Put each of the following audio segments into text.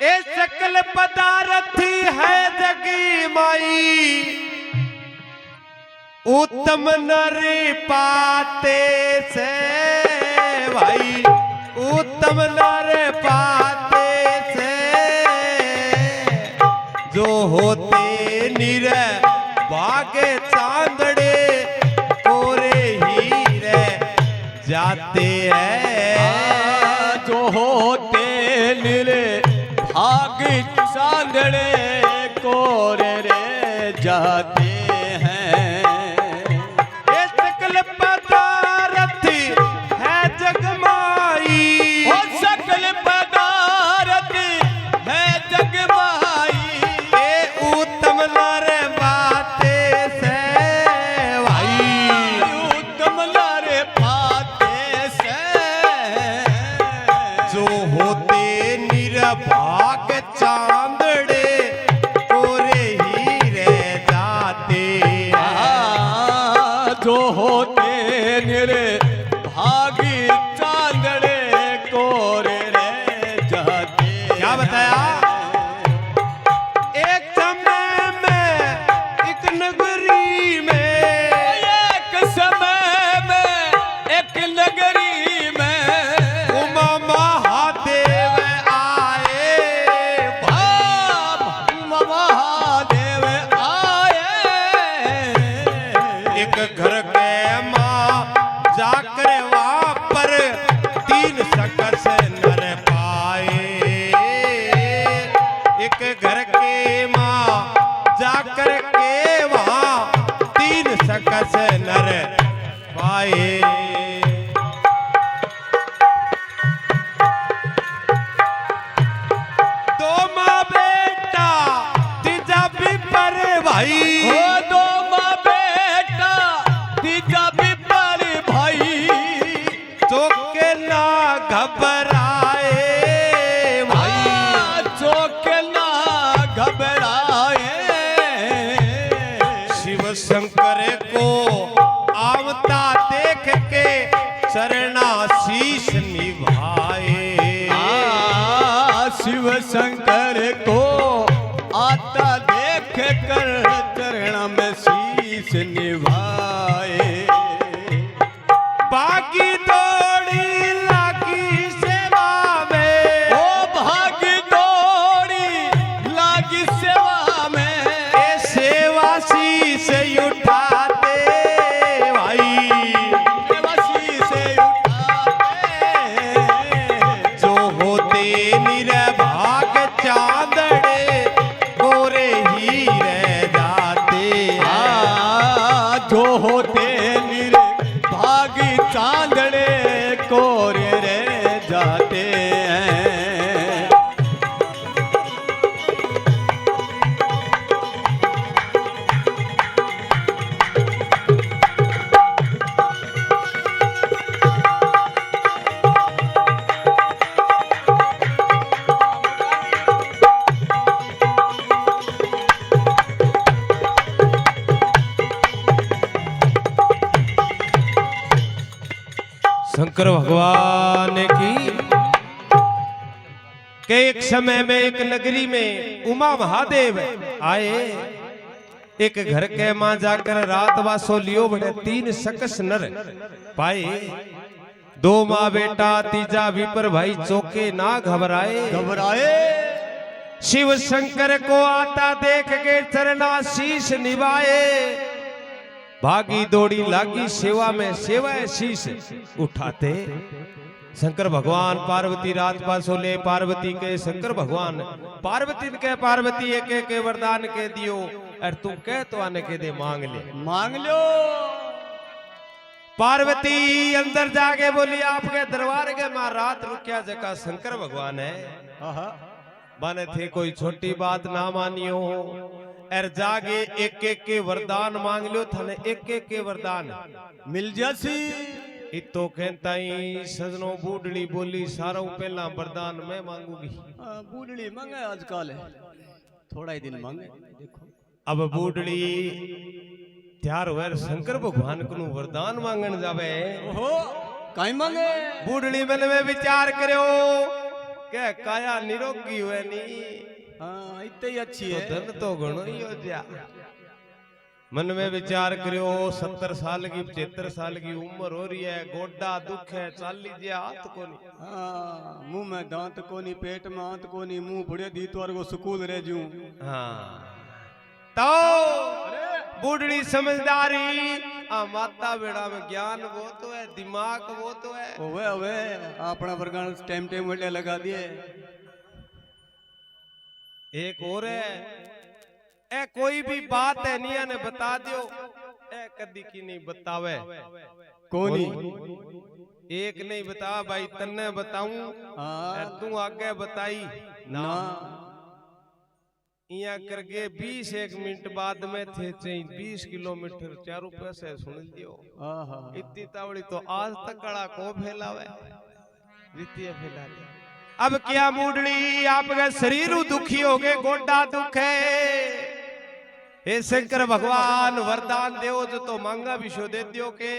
ए सकल पदार्थ है जगी माई, उत्तम नर पाते से भाई, उत्तम नर पाते से जो होते निर भागे चांदड़े कोरे हीरे जाते हैं। जो होते निरे भाग चांदड़े कोरे रे जाते हैं। ये सकल पदार्थ है जगमाई, ओ सकल पदार्थ है जगमाई, ये उत्तम नर बाते से भाई, उत्तम नर पाते से जो होते निरभाग चांदड़े कोरे हीरे जाते हैं। जो होते निरे भागी चांदड़े कोरे रे जाते। क्या बताया? एक समय में एक नगरी में, एक समय में एक नगरी में उमा महादेव आए, महादेव आए। एक घर के माँ जाकर वहाँ पर तीन सकस नर पाए। एक घर के माँ जाकर के वहाँ तीन सकस नर पाए। दो माँ बेटा तीजा भी पर भाई, ओ दो माँ बेटा तीजा भी पर भाई, चौके ना घबराए भाई, चौक ना घबराए। शिव शंकर को आवता देख के चरणाशीष निभाए। शिव शंकर को आता देख कर चरण में शीश निभाए। बागी दौड़ी लागी सेवा में, ओ भाग दौड़ी लागी सेवा में, ए सेवा शीश उठाते भाई, सेवा शीश उठाते। जो होते निरभाग चांदड़े कोरे हीरे जाते हैं। जो होते निर भागी चांदड़े कोरे रे जाते हैं। शंकर भगवान की के एक समय में एक नगरी में उमा महादेव आए। एक घर के मां जाकर रात वासो लियो बड़े तीन सकस नर पाए। दो माँ बेटा तीजा विपर भाई चौके ना घबराए। घबराए शिव शंकर को आता देख के चरणाशीष निभाए। भागी दौड़ी लागी सेवा में सेवा शीश उठाते। शंकर भगवान पार्वती रात पासोले पार्वती के शंकर भगवान पार्वती के पार्वती एक एक वरदान के दियो और तू कह तो आने के दे मांग ले। मांग लो। पार्वती अंदर जाके बोली आपके दरबार के मां रात रुकिया जका शंकर भगवान है माने थे कोई छोटी बात ना मानियो और जागे एक एक के वरदान मांग लो थाने एक एक के वरदान मिल जासी। इतो कहताई सजनो बूढ़ड़ी बोली सारों पहला वरदान मैं मांगूगी। बूढ़ड़ी मांगे आजकल थोड़ा ही दिन मांगे देखो। अब बूढ़ड़ी त्यार हुए शंकर भगवान को वरदान मांगन जावे। ओहो काई मांगे। बूढ़ड़ी मन में विचार करो क्या काया निरोगी हुए नी हाँ इतनी ही अच्छी तो है। धन तो घणो ही हो जा। मन में विचार करियो 70 साल की 75 साल की उम्र हो रही है, गोडा दुख है, चाल लीजिए हाथ को नहीं। हाँ मुंह में दांत कोनी, पेट में हाथ कोनी, मुंह बुढ़े दी तो को सुकूल रह जू। हाँ तो बूढ़ी समझदारी आ माता बेड़ा में ज्ञान वो तो है, दिमाग वो तो है। ओवे ओवे अपना वर्गान टाइम टाइम वेले लगा दिए। एक और है ए कोई भी बात है निया ने बता दियो, ए कदी की नहीं बतावे कोनी एक नहीं बता भाई तन्ने बताऊं हाँ तू आगे बताई ना इया करके 21 मिनट बाद में थे 20 किलोमीटर चारों पैसे सुन लियो। आहा इतनी तावड़ी तो आज तक कड़ा को फैलावे वित्तीय फैला दिया। अब क्या मूडली आपका शरीर दुखी हो गए, गोडा दुख है, हे शंकर भगवान वरदान देओ जो तो मांगा भी शो दे दियो के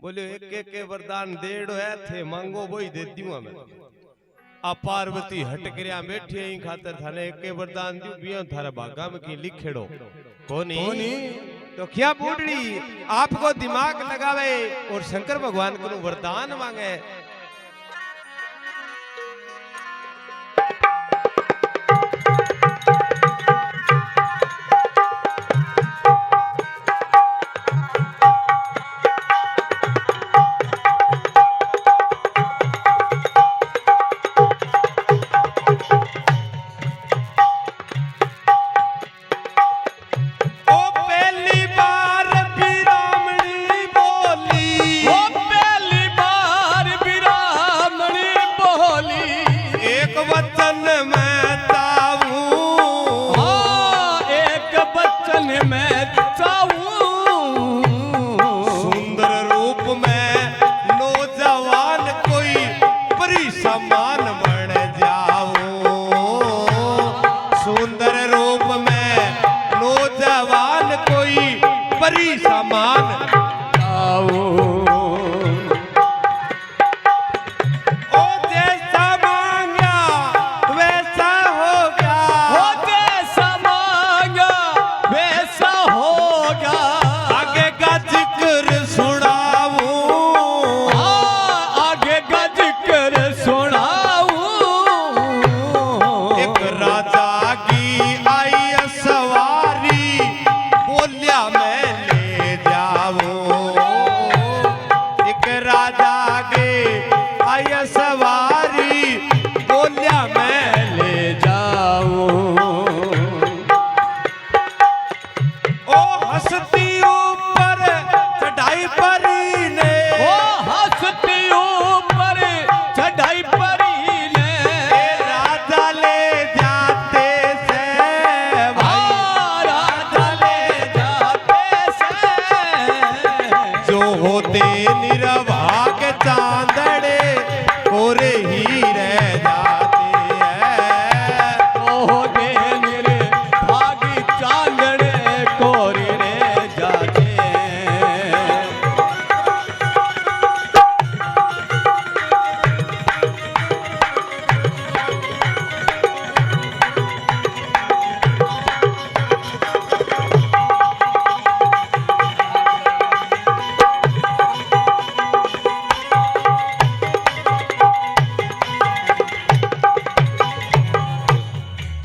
बोले एक एक के वरदान देड़ो है थे मांगो वही दे दियो हमें। आ पार्वती हट करया बैठी ही खातर थाने एक के वरदान दियो बिया थारा भागा में की लिखेड़ो कोनी तो क्या बूढ़ी आपको दिमाग लगावे और शंकर भगवान को वरदान मांगे।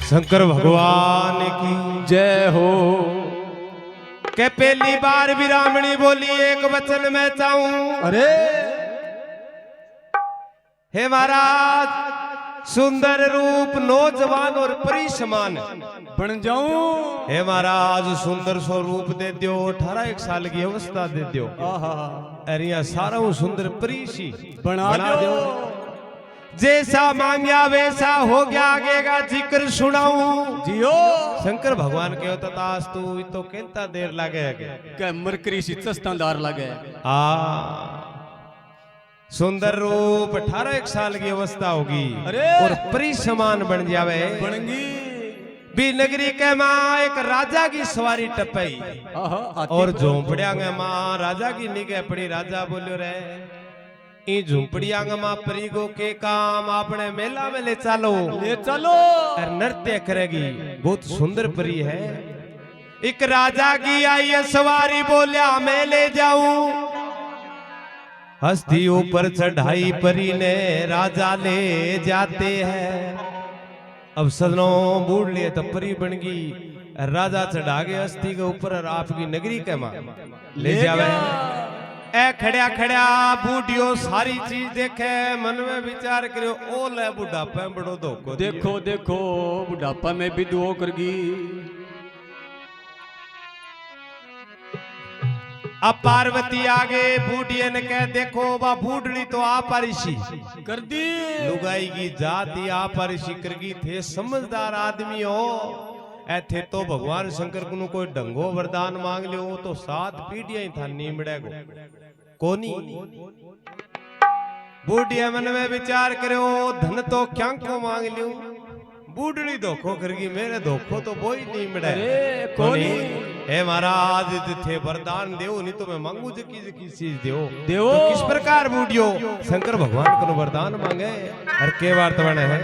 शंकर भगवान की जय हो। के पहली बार विरामणी बोली एक वचन में चाहूं। अरे हे महाराज सुंदर रूप नौजवान और परी समान बन जाऊं। हे महाराज सुंदर सो रूप दे दियो, 18 साल की अवस्था दे दियो, अरिया सारा सुंदर परी सी बना दो। जैसा मांगया वैसा हो गया, आगे का जिक्र सुनाऊं जियो। शंकर भगवान के ततास तू तो कहता देर लगे के मरकरी सी चस्तादार लगे। सुंदर रूप 18 साल की अवस्था होगी और परी समान बन जावे बनगी। भी नगरी के माँ एक राजा की सवारी टपई और झोंपड़िया के माँ राजा की निगे पड़ी। राजा बोलियो रे ई झुंपड़िया मा परीगो के काम आपने मेला में ले चलो और नृत्य करेगी। बहुत सुंदर परी है। एक राजा की आई है सवारी, बोलिया मैं ले जाऊं। हस्ती ऊपर चढ़ाई परी ने राजा ले जाते हैं। अब सदनों बूढ़ लिए तो परी बन गई। राजा चढ़ा के हस्ती के ऊपर और आपकी नगरी के मां ले जावे। ए खड़िया खड़िया बूढ़ियो सारी चीज देखे, मन में विचार करो ओ ले बुढ़ापा में बड़ो धोखो। देखो देखो बुढ़ापा में भी दुओ करगी। अब पार्वती आगे बूढ़िया ने कह देखो बा बूढ़ड़ी तो आप ऋषि कर दी। लुगाई की जाति आप ऋषि करगी थे, समझदार आदमी हो। ऐथे तो भगवान शंकर को कोई डंगो वरदान मांग लियो तो 7 पीढ़ियां ही था नीमड़े को कोनी। बूढ़िया मन में विचार करो धन तो क्या को मांग लियो। बूढ़ड़ी धोखो करगी, मेरे धोखो तो वो ही नीमड़े कोनी। हे महाराज थे वरदान देव, नहीं तो मैं मांगू जकी चीज देव। तो किस प्रकार बूढ़ियो शंकर भगवान को वरदान मांगे और के बार तो बने है।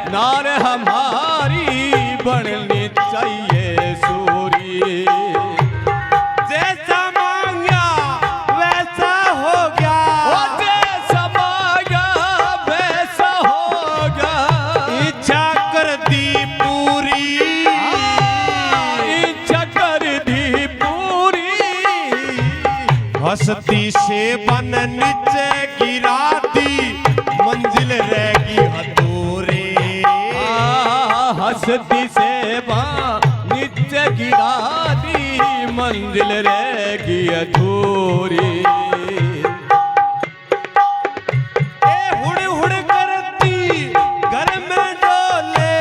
नार हमारी बननी चाहिए सूरी। जैसा मांगा वैसा हो गया, जैसा मांगा वैसा होगा। इच्छा कर दी पूरी, इच्छा कर दी पूरी। हस्ती से बन नीचे गिरा दी, मंजिल रहेगी अधूरी। हस्ती से नीचे गिरा दी, मंजिल रहेगी अधूरी। हुड़ हुड़ करती घर में डोले,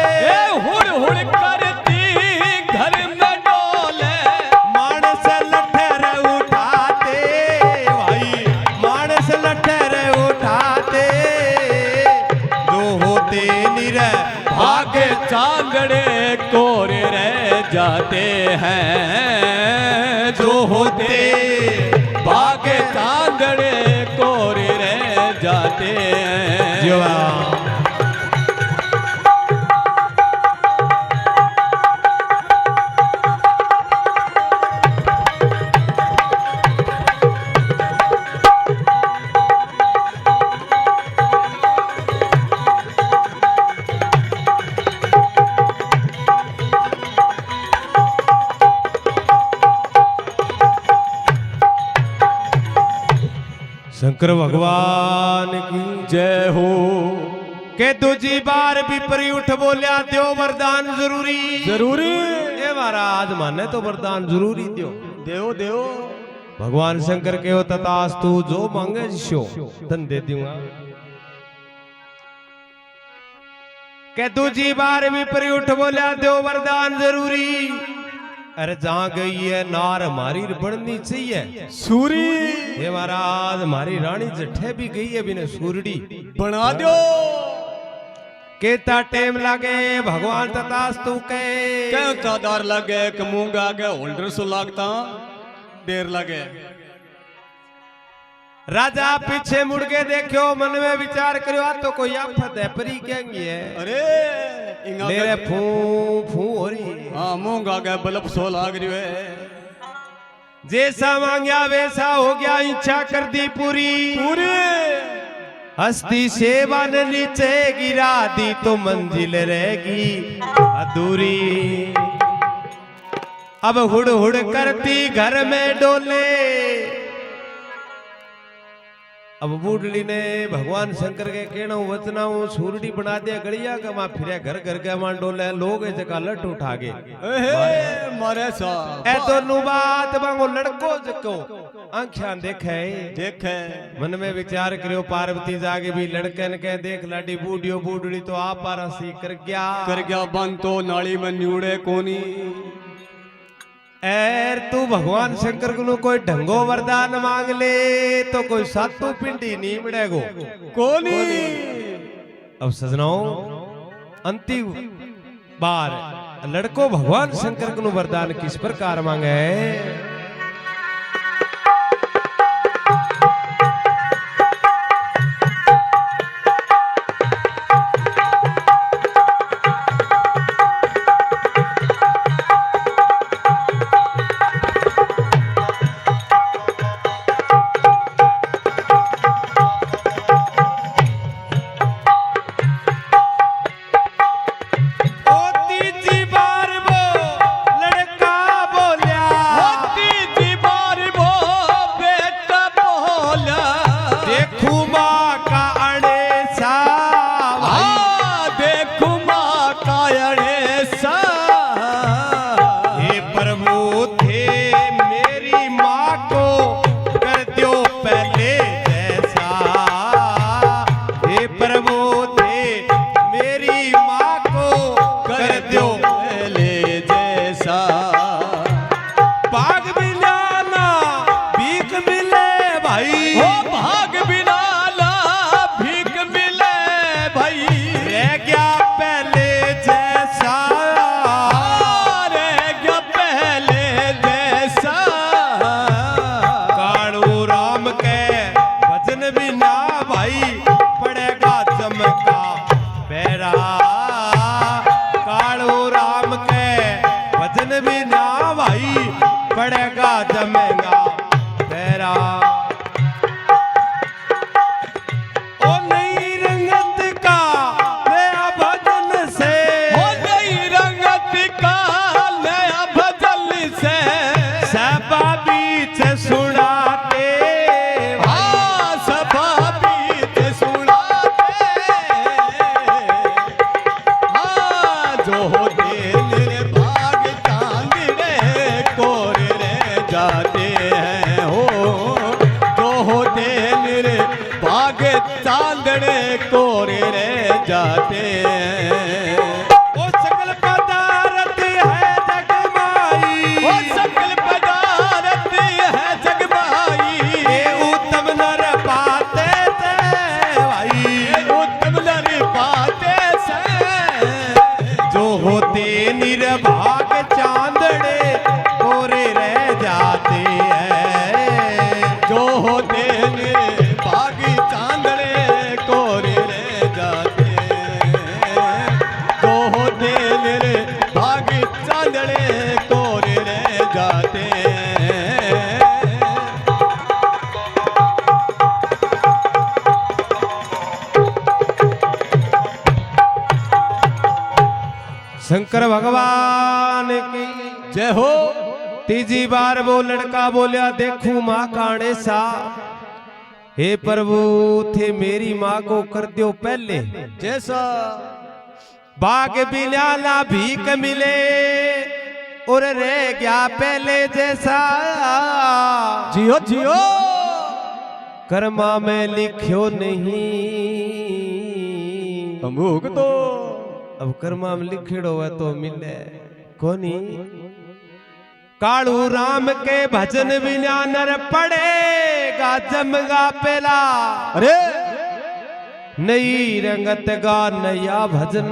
हुड़ हुड़ करती घर में डोले। मानस लठर उठाते भाई, मानस लठर उठाते। जो होते निर भागे चांदड़े कोरे रह जाते हैं। जो होते भागे चांदड़े कोरे रह जाते हैं। शंकर भगवान की जय हो। के दूजी बार भी परी उठ बोलिया दो वरदान जरूरी जरूरी। ये महाराज माने तो वरदान जरूरी दो। देव देव भगवान शंकर के हो तथास्तु, जो मांगे जिसो धन दे दूंगा। के दूजी बार भी परी उठ बोलिया दो वरदान जरूरी। अरे जहां गई है नार हमारी बननी चाहिए सूरी। हे महाराज हमारी रानी जठे भी गई है बिना सूरडी बना दो। केता टेम लगे भगवान तथास्तु के चादार लगे कमूंगा के होल्डर सो लागता देर लगे। राजा पीछे मुड़ के देखो, मन में विचार करो तो कोई आफत है परी कहेंगी है। अरे मेरे फू फू हो रही। हाँ मूंगा के बल्ब सो लाग रही है। जैसा मांगया वैसा हो गया, इच्छा कर दी पूरी पूरी। हस्ती से बन नीचे गिरा दी तो मंजिल रहेगी अधूरी। अब हुड़ हुड़ करती घर में डोले, अब बूढ़ड़ी ने भगवान शंकर के कहना वचना सूरडी बना दिया गड़िया का मां फिरे घर घर के मां डोले लोग ऐसे का लट उठा गए मारे साहब ए दोनों बात बांगो लड़को जको आंखियां देखे देखे मन में विचार करियो पार्वती जागे भी लड़कन के देख लाडी बूढ़ियो बूढ़ड़ी तो आप पारसी कर गया बन तो नाली में न्यूड़े कोनी एर तू भगवान शंकर को कोई ढंगो वरदान मांग ले तो कोई सातू पिंडी नहीं मिलेगो कोनी अब सजनाओ अंतिम बार लड़को भगवान शंकर को वरदान किस प्रकार मांगे पड़ेगा जमेगा तेरा ओ नई रंगत का नया भजन से ओ नई रंगत का नया भजन से सभा बीच सुनाते हाँ सभा बीच सुनाते हाँ जो दिल भाग चांद रे कोरे जाते हैं हो जो दिल रे भाग चांदड़े कोरे रह जाते हैं ओ सकल पदार्थ है जगमाई ओ सकल पदार्थ है जगमाई ये उत्तम नर पाते थे भाई ये उत्तम नर पाते से जो होते निर्भाग चांदड़े कोरे रह जाते हैं जो होते निर्भाग चांदड़े कोरे रह जाते हैं जो होते निर्भाग चांदड़े कोरे रह जाते हैं शंकर भगवान की जय हो तीजी बार वो लड़का बोलिया देखूं माँ काणे सा हे प्रभु थे मेरी माँ को कर दियो पहले जैसा बाग बिलाला भीख मिले और रह गया पहले जैसा जियो जियो कर्मा में लिखियो नहीं अमुक तो अब कर्मा में लिखेड़ो है तो मिले कोनी कालू राम के भजन बिना नर पड़ेगा जमगा पेला अरे नई रंगत गा नया भजन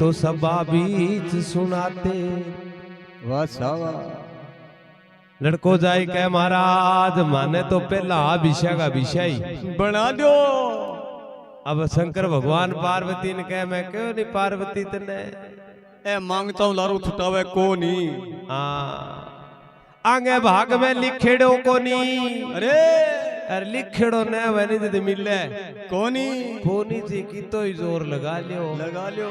तो सबा बीच सुनाते वाह सावा लड़को जाए कह महाराज माने तो पहला विषय का विषय बना दो अब शंकर भगवान पार्वती ने कह मैं क्यों नहीं पार्वती तने ए मांगता हूँ लारू छुटावे को नहीं आगे भाग में लिखेड़ो को नहीं अरे अरे लिखेड़ो न वनी दे मिले कोनी कोनी जी की तो ही जोर लगा लियो लगा लो